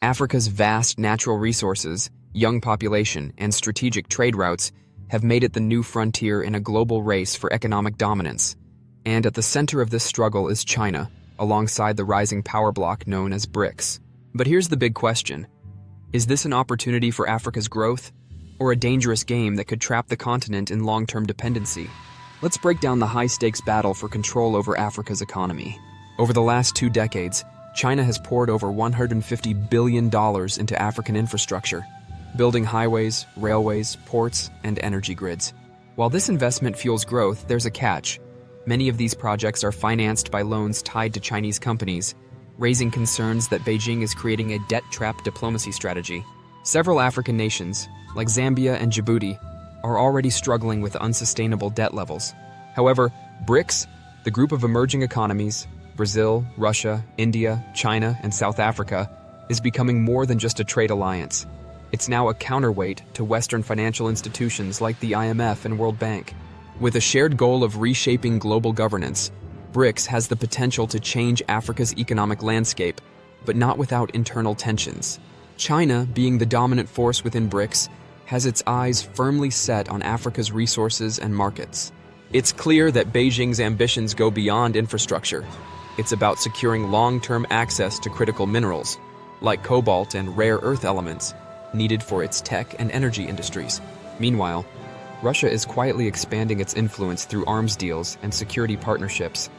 Africa's vast natural resources, young population, and strategic trade routes have made it the new frontier in a global race for economic dominance. And at the center of this struggle is China, alongside the rising power bloc known as BRICS. But here's the big question. Is this an opportunity for Africa's growth, or a dangerous game that could trap the continent in long-term dependency? Let's break down the high-stakes battle for control over Africa's economy. Over the last 2 decades, China has poured over $150 billion into African infrastructure, building highways, railways, ports, and energy grids. While this investment fuels growth, there's a catch. Many of these projects are financed by loans tied to Chinese companies, raising concerns that Beijing is creating a debt-trap diplomacy strategy. Several African nations, like Zambia and Djibouti, are already struggling with unsustainable debt levels. However, BRICS, the group of emerging economies, Brazil, Russia, India, China, and South Africa, is becoming more than just a trade alliance. It's now a counterweight to Western financial institutions like the IMF and World Bank. With a shared goal of reshaping global governance, BRICS has the potential to change Africa's economic landscape, but not without internal tensions. China, being the dominant force within BRICS, has its eyes firmly set on Africa's resources and markets. It's clear that Beijing's ambitions go beyond infrastructure. It's about securing long-term access to critical minerals, like cobalt and rare earth elements, needed for its tech and energy industries. Meanwhile, Russia is quietly expanding its influence through arms deals and security partnerships,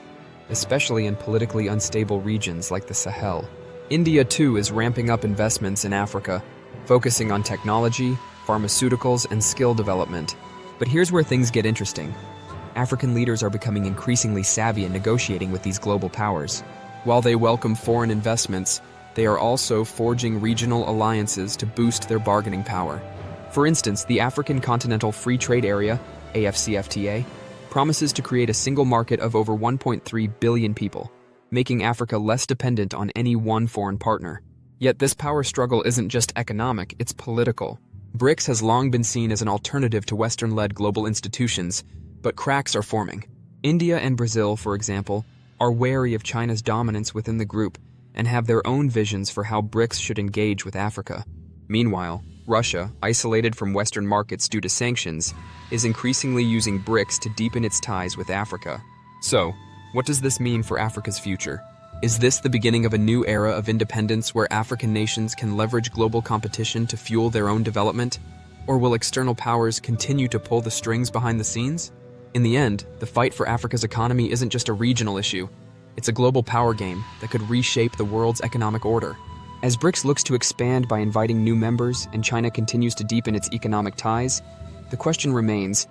especially in politically unstable regions like the Sahel. India, too, is ramping up investments in Africa, focusing on technology, pharmaceuticals, and skill development. But here's where things get interesting. African leaders are becoming increasingly savvy in negotiating with these global powers. While they welcome foreign investments, they are also forging regional alliances to boost their bargaining power. For instance, the African Continental Free Trade Area, AFCFTA, promises to create a single market of over 1.3 billion people, making Africa less dependent on any one foreign partner. Yet this power struggle isn't just economic, it's political. BRICS has long been seen as an alternative to Western-led global institutions, but cracks are forming. India and Brazil, for example, are wary of China's dominance within the group and have their own visions for how BRICS should engage with Africa. Meanwhile, Russia, isolated from Western markets due to sanctions, is increasingly using BRICS to deepen its ties with Africa. So, what does this mean for Africa's future? Is this the beginning of a new era of independence where African nations can leverage global competition to fuel their own development? Or will external powers continue to pull the strings behind the scenes? In the end, the fight for Africa's economy isn't just a regional issue. It's a global power game that could reshape the world's economic order. As BRICS looks to expand by inviting new members and China continues to deepen its economic ties, the question remains,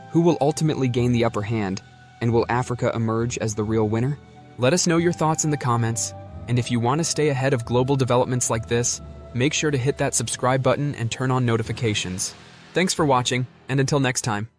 who will ultimately gain the upper hand, and will Africa emerge as the real winner? Let us know your thoughts in the comments, and if you want to stay ahead of global developments like this, make sure to hit that subscribe button and turn on notifications. Thanks for watching, and until next time.